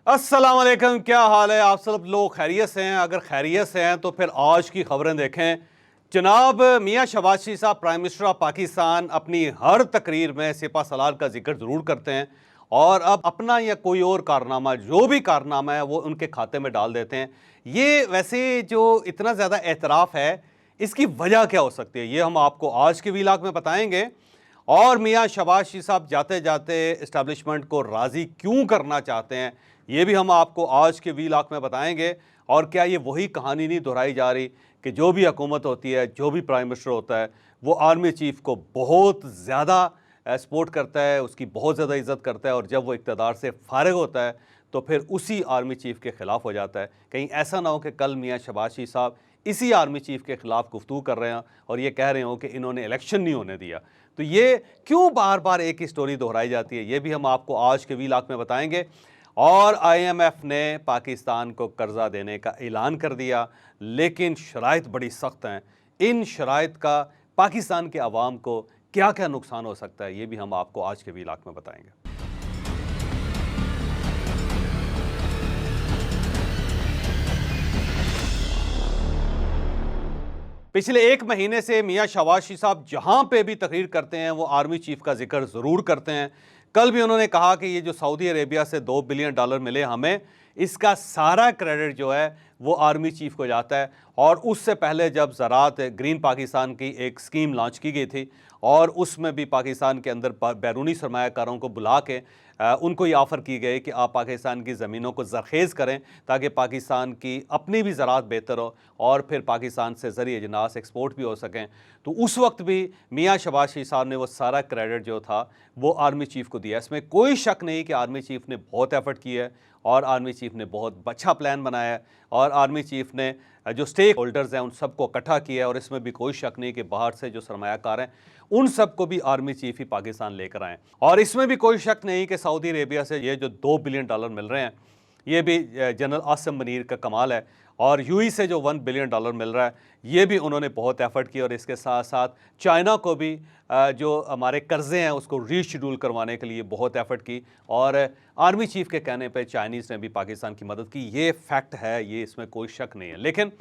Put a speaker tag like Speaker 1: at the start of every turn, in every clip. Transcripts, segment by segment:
Speaker 1: अस्सलाम वालेकुम, क्या हाल है? आप सब लोग खैरियत से हैं? अगर खैरियत से हैं तो फिर आज की खबरें देखें। जनाब मियां शहबाज शरीफ साहब प्राइम मिनिस्टर ऑफ पाकिस्तान अपनी हर तकरीर में सिपा सलार का जिक्र ज़रूर करते हैं और अब अपना या कोई और कारनामा, जो भी कारनामा है, वो उनके खाते में डाल देते हैं। ये वैसे जो इतना ज़्यादा एतराफ़ है, इसकी वजह क्या हो सकती है, ये हम आपको आज के व्लॉग में बताएंगे। और मियां शहबाज शरीफ साहब जाते जाते इस्टेब्लिशमेंट को राज़ी क्यों करना चाहते हैं, ये भी हम आपको आज के व्लॉग में बताएंगे। और क्या ये वही कहानी नहीं दोहराई जा रही कि जो भी हुकूमत होती है, जो भी प्राइम मिनिस्टर होता है, वो आर्मी चीफ को बहुत ज़्यादा सपोर्ट करता है, उसकी बहुत ज़्यादा इज़्ज़त करता है, और जब वो इक़्तिदार से फारिग होता है तो फिर उसी आर्मी चीफ के ख़िलाफ़ हो जाता है। कहीं ऐसा ना हो कि कल मियां शहबाज शरीफ साहब इसी आर्मी चीफ के ख़िलाफ़ गुफ्तगू कर रहे हैं और ये कह रहे हो कि इन्होंने इलेक्शन नहीं होने दिया। तो ये क्यों बार बार एक ही स्टोरी दोहराई जाती है, ये भी हम आपको आज के व्लॉग में बताएंगे। और IMF ने पाकिस्तान को कर्जा देने का ऐलान कर दिया, लेकिन शराइत बड़ी सख्त हैं। इन शराइत का पाकिस्तान के अवाम को क्या क्या नुकसान हो सकता है, ये भी हम आपको आज के व्लॉग में बताएंगे। पिछले एक महीने से मियां शहबाज शरीफ साहब जहां पे भी तकरीर करते हैं, वो आर्मी चीफ का जिक्र ज़रूर करते हैं। कल भी उन्होंने कहा कि ये जो सऊदी अरेबिया से $2 बिलियन मिले हमें, इसका सारा क्रेडिट जो है वो आर्मी चीफ को जाता है। और उससे पहले जब ज़राअत ग्रीन पाकिस्तान की एक स्कीम लॉन्च की गई थी और उसमें भी पाकिस्तान के अंदर बैरूनी सरमायाकारों को बुला के उनको ये ऑफ़र की गई कि आप पाकिस्तान की ज़मीनों को ज़रखेज़ करें ताकि पाकिस्तान की अपनी भी ज़राअत बेहतर हो और फिर पाकिस्तान से ज़रिए अजनास एक्सपोर्ट भी हो सकें। तो उस वक्त भी मियां शहबाज शरीफ साहब ने वो सारा क्रेडिट जो था वो आर्मी चीफ को दिया। इसमें कोई शक नहीं कि आर्मी चीफ ने बहुत एफर्ट किया है और आर्मी चीफ ने बहुत अच्छा प्लान बनाया है और आर्मी चीफ ने जो स्टेक होल्डर्स हैं उन सबको इकट्ठा किया है। और इसमें भी कोई शक नहीं कि बाहर से जो सरमायाकार हैं उन सबको भी आर्मी चीफ ही पाकिस्तान लेकर आए। और इसमें भी कोई शक नहीं कि सऊदी अरेबिया से ये जो $2 बिलियन मिल रहे हैं, ये भी जनरल आसिम मुनीर का कमाल है। और यूएई से जो $1 बिलियन मिल रहा है, ये भी उन्होंने बहुत एफर्ट किया। और इसके साथ साथ चाइना को भी जो हमारे कर्ज़े हैं उसको रीशेड्यूल करवाने के लिए बहुत एफर्ट की। और आर्मी चीफ के कहने पे चाइनीज़ ने भी पाकिस्तान की मदद की। ये फैक्ट है, ये इसमें कोई शक नहीं है। लेकिन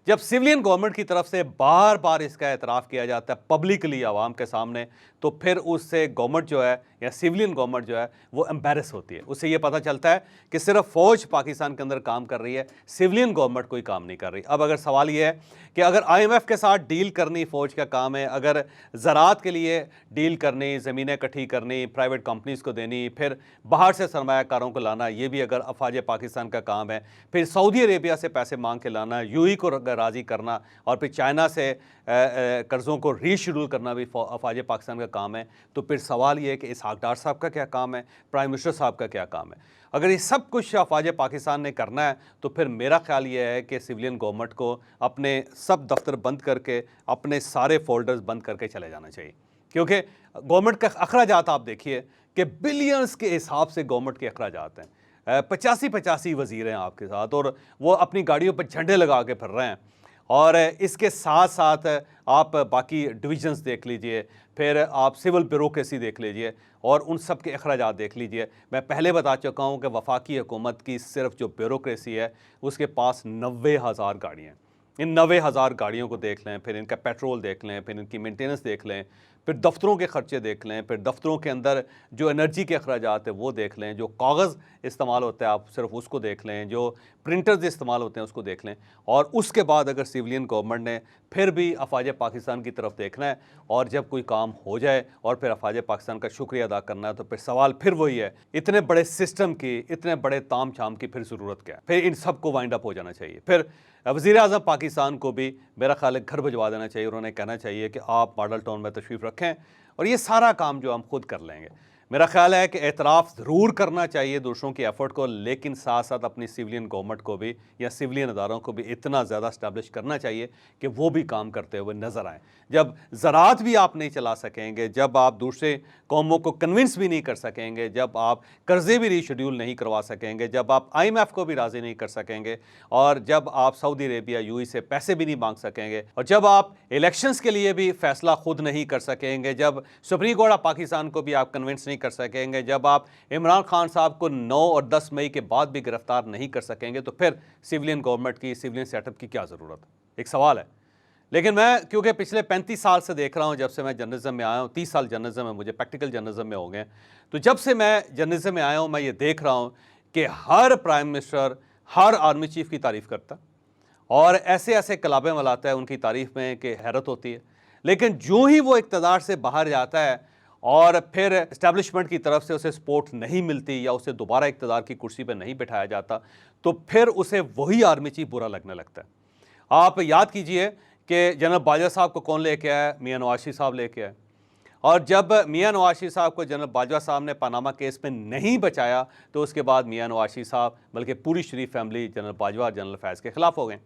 Speaker 1: जब सिविलियन गवर्नमेंट की तरफ से बार बार इसका एतराफ़ किया जाता है पब्लिकली आवाम के सामने, तो फिर उससे गवर्नमेंट जो है या सिविलियन गवर्नमेंट जो है वो एम्बेरस होती है। उससे ये पता चलता है कि सिर्फ फ़ौज पाकिस्तान के अंदर काम कर रही है, सिविलियन गवर्नमेंट कोई काम नहीं कर रही। अब अगर सवाल ये है कि अगर IMF के साथ डील करनी फ़ौज का काम है, अगर ज़राअत के लिए डील करनी, ज़मीनें इकट्ठी करनी, प्राइवेट कंपनीज़ को देनी, फिर बाहर से सरमायाकारों को लाना, ये भी अगर अफवाज पाकिस्तान का काम है, फिर सऊदी अरेबिया से पैसे मांग के लाना, यूएई को राज़ी करना, और फिर चाइना से कर्ज़ों को रीशेड्यूल करना भी अफवाज पाकिस्तान का काम है, तो फिर सवाल ये है कि इसहाक डार साहब का क्या काम है, प्राइम मिनिस्टर साहब का क्या काम है? अगर ये सब कुछ अफवाज पाकिस्तान ने करना है तो फिर मेरा ख्याल ये है कि सिविलियन गवर्नमेंट को अपने सब दफ्तर बंद करके, अपने सारे फोल्डर्स बंद करके चले जाना चाहिए। क्योंकि गवर्नमेंट का अखराजात आप देखिए कि बिलियंस के हिसाब से गवर्नमेंट के अखराजात हैं। 85 वज़ीर हैं आपके साथ और वो अपनी गाड़ियों पर झंडे लगा के फिर रहे हैं। और इसके साथ साथ आप बाकी डिविजन्स देख लीजिए, फिर आप सिविल ब्यूरोक्रेसी देख लीजिए और उन सब के अखराजात देख लीजिए। मैं पहले बता चुका हूँ कि वफाकी हुकूमत की सिर्फ जो ब्यूरोक्रेसी है उसके पास 90,000 गाड़ियाँ हैं। इन 90,000 गाड़ियों को देख लें, फिर इनका पेट्रोल देख लें, फिर इनकी मेंटेनेंस देख लें, फिर दफ्तरों के ख़र्चे देख लें, फिर दफ्तरों के अंदर जो एनर्जी के अखराजात है वो देख लें, जो कागज़ इस्तेमाल होता है आप सिर्फ उसको देख लें, जो प्रिंटर्स इस्तेमाल होते हैं उसको देख लें। और उसके बाद अगर सिविलियन गवर्नमेंट ने फिर भी अफवाज पाकिस्तान की तरफ देखना है और जब कोई काम हो जाए और फिर अफवाज पाकिस्तान का शुक्रिया अदा करना है, तो फिर सवाल फिर वही है, इतने बड़े सिस्टम की, इतने बड़े ताम झाम की फिर ज़रूरत क्या है? फिर इन सब को वाइंड अप हो जाना चाहिए। फिर वज़ीर आज़म पाकिस्तान को भी मेरा ख्याल है घर भिजवा देना चाहिए। उन्होंने कहना चाहिए कि आप मॉडल टाउन में तशरीफ़ रखें और ये सारा काम जो हम खुद कर लेंगे। मेरा ख्याल है कि एतराफ़ ज़रूर करना चाहिए दूसरों की एफ़र्ट को, लेकिन साथ साथ अपनी सिविलियन गवर्नमेंट को भी या सिविलियन अदारों को भी इतना ज़्यादा इस्टेब्लिश करना चाहिए कि वो भी काम करते हुए नज़र आएँ। जब ज़राअत भी आप नहीं चला सकेंगे, जब आप दूसरे कौमों को कन्विंस भी नहीं कर सकेंगे, जब आप कर्ज़े भी रीशेड्यूल नहीं करवा सकेंगे, जब आप IMF को भी राज़ी नहीं कर सकेंगे, और जब आप सऊदी अरेबिया यूएई से पैसे भी नहीं मांग सकेंगे, और जब आप इलेक्शंस के लिए भी फ़ैसला खुद नहीं कर सकेंगे, जब सुप्रीम कोर्ट ऑफ पाकिस्तान को भी आप कन्विंस नहीं कर सकेंगे, जब आप इमरान खान साहब को 9 और 10 मई के बाद भी गिरफ्तार नहीं कर सकेंगे, तो फिर सिविलियन गवर्नमेंट की, सिविलियन सेटअप की क्या ज़रूरत है? एक सवाल है। लेकिन मैं क्योंकि पिछले 35 साल से देख रहा हूं, जब से मैं जर्नलिज्म में आया हूं, 30 साल जर्नलिज्म में मुझे प्रैक्टिकल जर्नलिज्म में हो गए, तो जब से मैं जर्नलिज्म में आया हूं, मैं ये देख रहा हूं कि हर प्राइम मिनिस्टर हर आर्मी चीफ की तारीफ करता और ऐसे ऐसे कलाबे मलाता है उनकी तारीफ में कि हैरत होती है। लेकिन जो ही वो इक़्तिदार से बाहर जाता है और फिर इस्टेब्लिशमेंट की तरफ से उसे सपोर्ट नहीं मिलती या उसे दोबारा इक़्तिदार की कुर्सी पर नहीं बिठाया जाता, तो फिर उसे वही आर्मी चीफ बुरा लगने लगता है। आप याद कीजिए कि जनरल बाजवा साहब को कौन लेके आया? मियां नवाज शरीफ साहब लेके आए। और जब मियां नवाज शरीफ साहब को जनरल बाजवा साहब ने पनामा केस में नहीं बचाया, तो उसके बाद मियां नवाज शरीफ साहब बल्कि पूरी शरीफ फैमिली जनरल बाजवा और जनरल फैज़ के खिलाफ हो गए।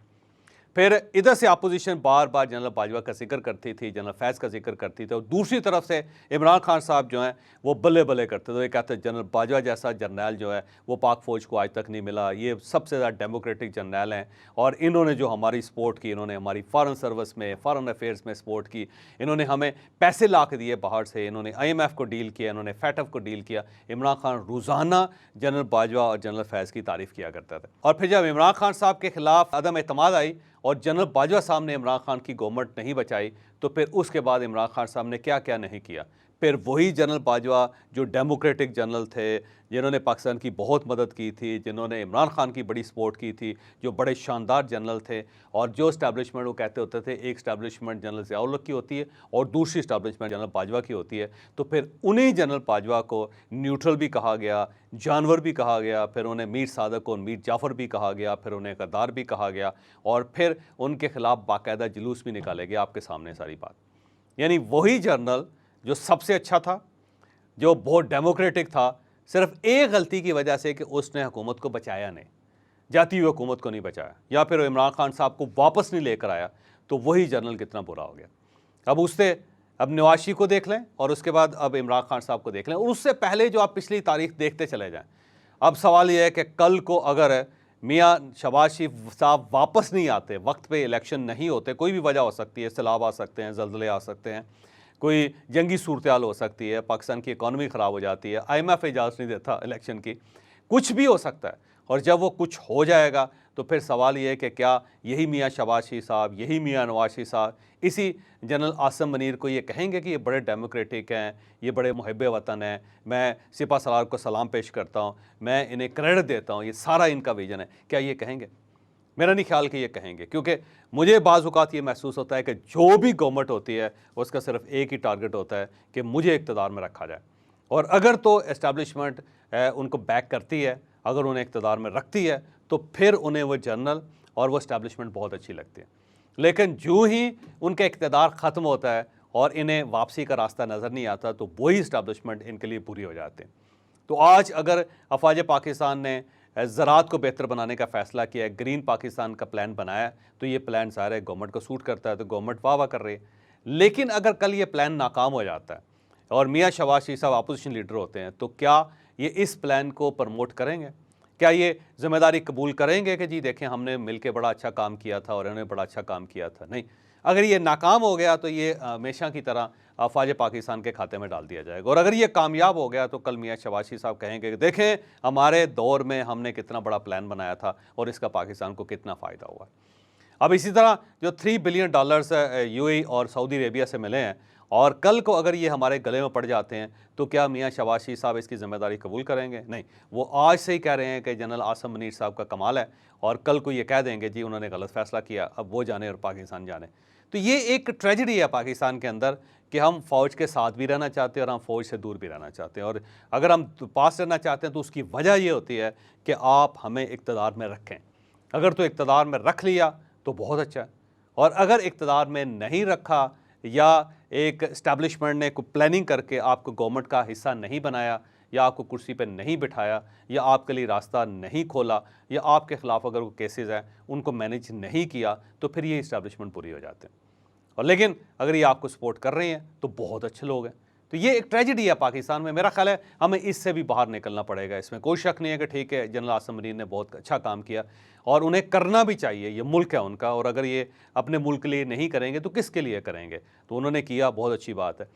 Speaker 1: फिर इधर से अपोजिशन बार बार जनरल बाजवा का जिक्र करती थी, जनरल फैज़ का जिक्र करती थी, और दूसरी तरफ से इमरान खान साहब जो हैं वो बल्ले बल्ले करते थे। वो कहते जनरल बाजवा जैसा जर्नैल जो है वो पाक फ़ौज को आज तक नहीं मिला, ये सबसे ज़्यादा डेमोक्रेटिक जर्नैल हैं और इन्होंने जो हमारी सपोर्ट की, इन्होंने हमारी फ़ॉरेन सर्विस में, फ़ॉरेन अफेयर्स में सपोर्ट की, इन्होंने हमें पैसे ला के दिए बाहर से, इन्होंने IMF को डील किया, इन्होंने FATF को डील किया। इमरान खान रोज़ाना जनरल बाजवा और जनरल फैज़ की तारीफ़ किया करता था। और फिर जब इमरान खान साहब के खिलाफ अदम एतमाद आई और जनरल बाजवा साहब ने इमरान खान की गवर्नमेंट नहीं बचाई, तो फिर उसके बाद इमरान खान साहब ने क्या क्या नहीं किया। फिर वही जनरल बाजवा जो डेमोक्रेटिक जनरल थे, जिन्होंने पाकिस्तान की बहुत मदद की थी, जिन्होंने इमरान खान की बड़ी सपोर्ट की थी, जो बड़े शानदार जनरल थे, और जो इस्टेब्लिशमेंट वो कहते होते थे एक इस्टेब्लिशमेंट जनरल ज़िया-उल-हक की होती है और दूसरी इस्टेब्लिशमेंट जनरल बाजवा की होती है, तो फिर उन्हीं जनरल बाजवा को न्यूट्रल भी कहा गया, जानवर भी कहा गया, फिर उन्हें मीर सादक और मीर जाफ़र भी कहा गया, फिर उन्हें गद्दार भी कहा गया, और फिर उनके खिलाफ बाकायदा जुलूस भी निकाले गए। आपके सामने सारी बात, यानी वही जनरल जो सबसे अच्छा था, जो बहुत डेमोक्रेटिक था, सिर्फ एक गलती की वजह से कि उसने हुकूमत को बचाया नहीं, जाती हुई हुकूमत को नहीं बचाया, या फिर इमरान खान साहब को वापस नहीं लेकर आया, तो वही जनरल कितना बुरा हो गया। अब नवाज शरीफ को देख लें और उसके बाद अब इमरान खान साहब को देख लें, और उससे पहले जो आप पिछली तारीख देखते चले जाएं। अब सवाल यह है कि कल को अगर मियां शहबाज शरीफ साहब वापस नहीं आते, वक्त पे इलेक्शन नहीं होते, कोई भी वजह हो सकती है, सैलाब आ सकते हैं, ज़लज़ले आ सकते हैं, कोई जंगी सूरत हाल हो सकती है, पाकिस्तान की इकॉनमी ख़राब हो जाती है, IMF इजाज़त नहीं देता इलेक्शन की, कुछ भी हो सकता है। और जब वो कुछ हो जाएगा तो फिर सवाल ये है कि क्या यही मियां शहबाज शरीफ साहब, यही मियां नवाज शरीफ साहब इसी जनरल आसिम मुनीर को ये कहेंगे कि ये बड़े डेमोक्रेटिक हैं, ये बड़े मुहिब्बे वतन हैं, मैं सिपा सलार को सलाम पेश करता हूँ, मैं इन्हें क्रेडिट देता हूँ, ये सारा इनका विजन है, क्या ये कहेंगे? मेरा नहीं ख्याल कि ये कहेंगे, क्योंकि मुझे बाज़ औक़ात ये महसूस होता है कि जो भी गवर्नमेंट होती है उसका सिर्फ एक ही टारगेट होता है कि मुझे इक़्तिदार में रखा जाए, और अगर तो इस्टेब्लिशमेंट उनको बैक करती है, अगर उन्हें इक़्तिदार में रखती है, तो फिर उन्हें वो जनरल और वो इस्टेब्लिशमेंट बहुत अच्छी लगती है। लेकिन जो ही उनका इक़्तिदार ख़त्म होता है और इन्हें वापसी का रास्ता नज़र नहीं आता, तो वही इस्टेब्लिशमेंट इनके लिए बुरी हो जाते हैं। तो आज अगर अफवाज पाकिस्तान ने ज़राअत को बेहतर बनाने का फ़ैसला किया है, ग्रीन पाकिस्तान का प्लान बनाया, तो ये प्लान सारे गवर्नमेंट को सूट करता है, तो गवर्नमेंट वाह कर रही है। लेकिन अगर कल ये प्लान नाकाम हो जाता है और मियां शहबाज शरीफ साहब अपोजिशन लीडर होते हैं, तो क्या ये इस प्लान को प्रमोट करेंगे? क्या ये जिम्मेदारी कबूल करेंगे कि जी देखें हमने मिलकर बड़ा अच्छा काम किया था और इन्होंने बड़ा अच्छा काम किया था? नहीं। अगर ये नाकाम हो गया तो ये हमेशा की तरह अफवाज पाकिस्तान के खाते में डाल दिया जाएगा, और अगर ये कामयाब हो गया तो कल मियां शहबाज शरीफ साहब कहेंगे कि देखें हमारे दौर में हमने कितना बड़ा प्लान बनाया था और इसका पाकिस्तान को कितना फ़ायदा हुआ। अब इसी तरह जो $3 बिलियन UAE और सऊदी अरेबिया से मिले हैं, और कल को अगर ये हमारे गले में पड़ जाते हैं, तो क्या मियां शहबाज शरीफ साहब इसकी ज़िम्मेदारी कबूल करेंगे? नहीं। वो आज से ही कह रहे हैं कि जनरल आसिम मुनीर साहब का कमाल है, और कल को ये कह देंगे जी उन्होंने गलत फ़ैसला किया, अब वो जाने और पाकिस्तान जाने। तो ये एक ट्रेजेडी है पाकिस्तान के अंदर कि हम फ़ौज के साथ भी रहना चाहते हैं और हम फ़ौज से दूर भी रहना चाहते हैं, और अगर हम पास रहना चाहते हैं तो उसकी वजह ये होती है कि आप हमें इक़्तिदार में रखें। अगर तो इक़्तिदार में रख लिया तो बहुत अच्छा है, और अगर इक़्तिदार में नहीं रखा या एक इस्टेब्लिशमेंट ने कोई प्लानिंग करके आपको गवर्नमेंट का हिस्सा नहीं बनाया, या आपको कुर्सी पर नहीं बिठाया, या आपके लिए रास्ता नहीं खोला, या आपके ख़िलाफ़ अगर कोई केसेस हैं उनको मैनेज नहीं किया, तो फिर ये इस्टेब्लिशमेंट पूरी हो जाते हैं। और लेकिन अगर ये आपको सपोर्ट कर रहे हैं तो बहुत अच्छे लोग हैं। तो ये एक ट्रेजेडी है पाकिस्तान में। मेरा ख्याल है हमें इससे भी बाहर निकलना पड़ेगा, इसमें कोई शक नहीं है कि ठीक है जनरल आसिम मुनीर ने बहुत अच्छा काम किया और उन्हें करना भी चाहिए, ये मुल्क है उनका, और अगर ये अपने मुल्क के लिए नहीं करेंगे तो किसके लिए करेंगे? तो उन्होंने किया, बहुत अच्छी बात है।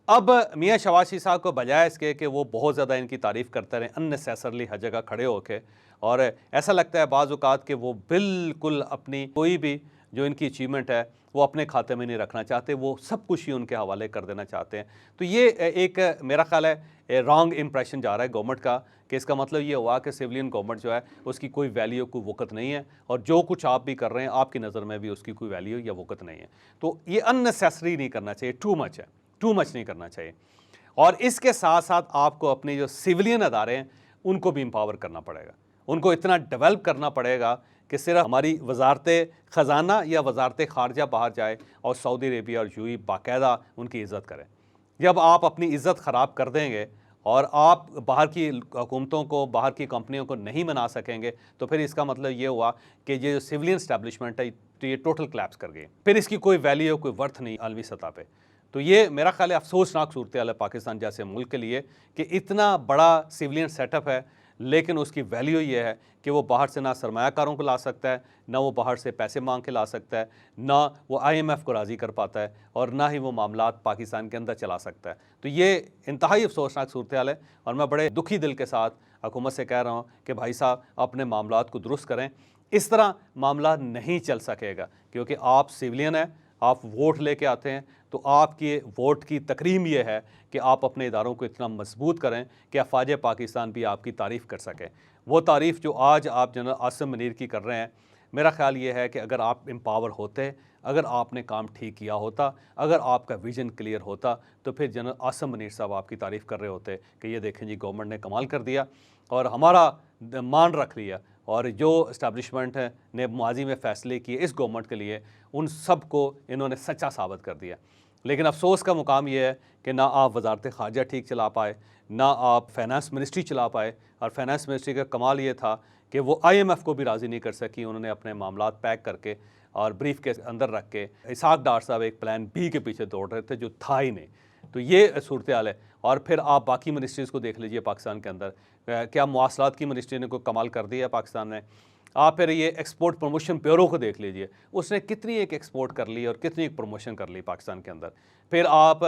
Speaker 1: अब मियाँ शवाशी साहब को बजाय इसके कि वो बहुत ज़्यादा इनकी तारीफ़ करते रहें अननेसेसरली हर जगह खड़े होके, और ऐसा लगता है बाज़ औक़ात कि वो बिल्कुल अपनी कोई भी जो इनकी अचीवमेंट है वो अपने खाते में नहीं रखना चाहते, वो सब कुछ ही उनके हवाले कर देना चाहते हैं। तो ये एक मेरा ख़्याल है रॉन्ग इंप्रेशन जा रहा है गवर्नमेंट का, कि इसका मतलब ये हुआ कि सिविलियन गवर्नमेंट जो है उसकी कोई वैल्यू कोई वक़्त नहीं है, और जो कुछ आप भी कर रहे हैं आपकी नज़र में भी उसकी कोई वैल्यू या वक़्त नहीं है। तो ये अननेसेसरी नहीं करना चाहिए, टू मच है, टू मच नहीं करना चाहिए। और इसके साथ साथ आपको अपने जो सिविलियन अदारे हैं उनको भी एम्पावर करना पड़ेगा, उनको इतना डेवलप करना पड़ेगा कि सिर्फ हमारी वजारत ख़जाना या वजारत ख़ारजा बाहर जाए और सऊदी अरेबिया और यूएई बाकायदा उनकी इज़्ज़त करें। जब आप अपनी इज़्ज़त ख़राब कर देंगे और आप बाहर की हुकूमतों को, बाहर की कंपनियों को नहीं मना सकेंगे, तो फिर इसका मतलब ये हुआ कि ये जो सिविलियन इस्टेब्लिशमेंट है तो ये टोटल कोलैप्स कर गई, फिर इसकी कोई वैल्यू कोई वर्थ नहीं आलमी सतह पे। तो ये मेरा ख्याल है अफसोसनाक सूरत हाल है पाकिस्तान जैसे मुल्क के लिए कि इतना बड़ा सिविलियन सेटअप है, लेकिन उसकी वैल्यू ये है कि वो बाहर से ना सरमायाकारों को ला सकता है, ना वो बाहर से पैसे मांग के ला सकता है, ना वो IMF को राज़ी कर पाता है, और ना ही वो मामलात पाकिस्तान के अंदर चला सकता है। तो ये इंतहाई अफसोसनाक सूरत हाल है, और मैं बड़े दुखी दिल के साथ हुकूमत से कह रहा हूँ कि भाई साहब अपने मामलात को दुरुस्त करें। इस तरह मामला नहीं चल सकेगा, क्योंकि आप सिविलियन हैं, आप वोट लेके आते हैं, तो आपके वोट की तकरीम ये है कि आप अपने इदारों को इतना मजबूत करें कि अफवाज पाकिस्तान भी आपकी तारीफ़ कर सकें। वो तारीफ़ जो आज आप जनरल आसिम मुनीर की कर रहे हैं, मेरा ख़्याल ये है कि अगर आप एम्पावर होते, अगर आपने काम ठीक किया होता, अगर आपका विज़न क्लियर होता, तो फिर जनरल आसिम मुनीर साहब आपकी तारीफ़ कर रहे होते कि ये देखें जी गवर्नमेंट ने कमाल कर दिया और हमारा मान रख लिया, और जो इस्टेब्लिशमेंट ने माजी में फ़ैसले किए इस गवर्नमेंट के लिए, उन सब को इन्होंने सच्चा साबित कर दिया। लेकिन अफसोस का मुकाम ये है कि ना आप वजारत ख़ारजा ठीक चला पाए, ना आप फाइनेंस मिनिस्ट्री चला पाए, और फाइनेंस मिनिस्ट्री का कमाल ये था कि वो IMF को भी राज़ी नहीं कर सकी। उन्होंने अपने मामलात पैक करके और ब्रीफ के अंदर रख के, इसहाक डार साहब एक प्लान B के पीछे दौड़ रहे थे जो था ही नहीं। तो ये सूरत हाल है। और फिर आप बाकी मिनिस्ट्रीज़ को देख लीजिए पाकिस्तान के अंदर, क्या मवासलात की मिनिस्ट्री ने कोई कमाल कर दिया पाकिस्तान में। आप फिर ये एक्सपोर्ट प्रमोशन ब्यूरो को देख लीजिए, उसने कितनी एक एक्सपोर्ट कर ली और कितनी एक प्रमोशन कर ली पाकिस्तान के अंदर। फिर आप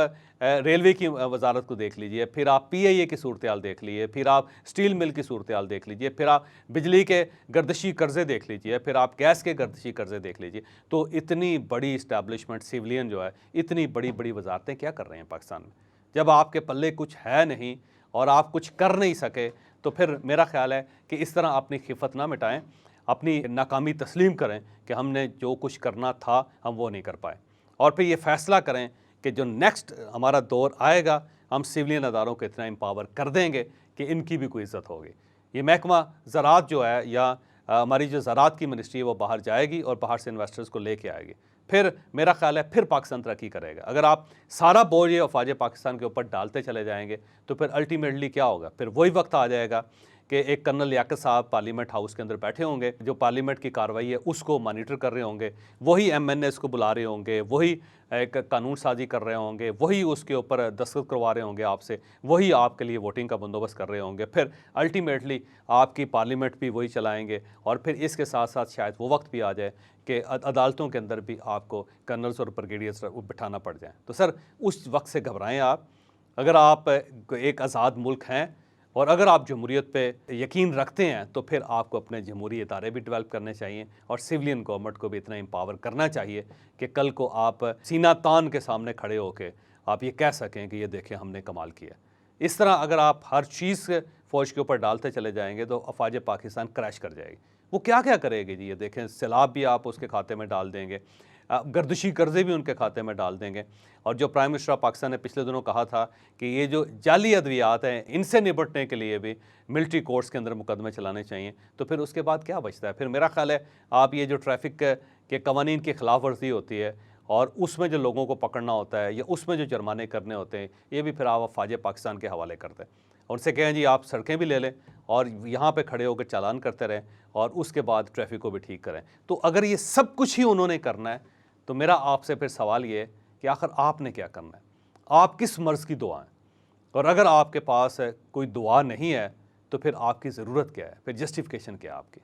Speaker 1: रेलवे की वजारत को देख लीजिए, फिर आप PIA की सूरत हाल देख लीजिए, फिर आप स्टील मिल की सूरत हाल देख लीजिए, फिर आप बिजली के गर्दशी कर्ज़े देख लीजिए, फिर आप गैस के गर्दशी कर्ज़े देख लीजिए। तो इतनी बड़ी इस्टेब्लिशमेंट सिविलियन जो है, इतनी बड़ी बड़ी वजारतें क्या कर रहे हैं पाकिस्तान में? जब आपके पल्ले कुछ है नहीं और आप कुछ कर नहीं सके, तो फिर मेरा ख्याल है कि इस तरह अपनी खिफत ना मिटाएं, अपनी नाकामी तस्लीम करें कि हमने जो कुछ करना था हम वो नहीं कर पाए, और फिर ये फ़ैसला करें कि जो नेक्स्ट हमारा दौर आएगा हम सिविलियन अदारों को इतना एम्पावर कर देंगे कि इनकी भी कोई इज़्ज़त होगी। ये महकमा ज़राअत जो है, या हमारी जो ज़राअत की मिनिस्ट्री है, वो बाहर जाएगी और बाहर से इन्वेस्टर्स को लेके आएगी। फिर मेरा ख्याल है फिर पाकिस्तान तरक्की करेगा। अगर आप सारा बोझ ये अफवाज पाकिस्तान के ऊपर डालते चले जाएंगे, तो फिर अल्टीमेटली क्या होगा? फिर वही वक्त आ जाएगा कि एक कर्नल लियाकत साहब पार्लियामेंट हाउस के अंदर बैठे होंगे, जो पार्लियामेंट की कार्रवाई है उसको मॉनिटर कर रहे होंगे, वही MNAs को बुला रहे होंगे, वही एक कानून साजी कर रहे होंगे, वही उसके ऊपर दस्तखत करवा रहे होंगे आपसे, वही आपके लिए वोटिंग का बंदोबस्त कर रहे होंगे। फिर अल्टीमेटली आपकी पार्लियामेंट भी वही चलाएंगे, और फिर इसके साथ साथ शायद वो वक्त भी आ जाए कि अदालतों के अंदर भी आपको कर्नल्स और ब्रिगेडियर्स बिठाना पड़ जाए। तो सर उस वक्त से घबराएं आप। अगर आप एक आज़ाद मुल्क हैं और अगर आप जमहूरियत पे यकीन रखते हैं, तो फिर आपको अपने जमहूरी इदारे भी डेवलप करने चाहिए, और सिविलियन गवर्नमेंट को भी इतना एम्पावर करना चाहिए कि कल को आप सीना तान के सामने खड़े होकर आप ये कह सकें कि ये देखें हमने कमाल किया। इस तरह अगर आप हर चीज़ फ़ौज के ऊपर डालते चले जाएंगे तो अफवाज पाकिस्तान क्रैश कर जाएगी। वो क्या क्या करेगी जी? ये देखें, सैलाब भी आप उसके खाते में डाल देंगे, गर्दशी कर्ज़े भी उनके खाते में डाल देंगे, और जो प्राइम मिनिस्टर ऑफ पाकिस्तान ने पिछले दिनों कहा था कि ये जो जाली अद्वियात हैं इनसे निपटने के लिए भी मिलिट्री कोर्ट्स के अंदर मुकदमे चलाने चाहिए। तो फिर उसके बाद क्या बचता है? फिर मेरा ख्याल है आप ये जो ट्रैफिक के कवानीन की खिलाफ वर्जी होती है और उसमें जो लोगों को पकड़ना होता है या उसमें जो जुर्माने करने होते हैं, ये भी फिर आप अफवाज पाकिस्तान के हवाले करते हैं। उनसे कहें जी आप सड़कें भी ले लें और यहाँ पे खड़े होकर चालान करते रहें, और उसके बाद ट्रैफिक को भी ठीक करें। तो अगर ये सब कुछ ही उन्होंने करना है, तो मेरा आपसे फिर सवाल ये है कि आखिर आपने क्या करना है? आप किस मर्ज़ की दुआ हैं? और अगर आपके पास कोई दुआ नहीं है, तो फिर आपकी ज़रूरत क्या है? फिर जस्टिफिकेशन क्या है आपकी?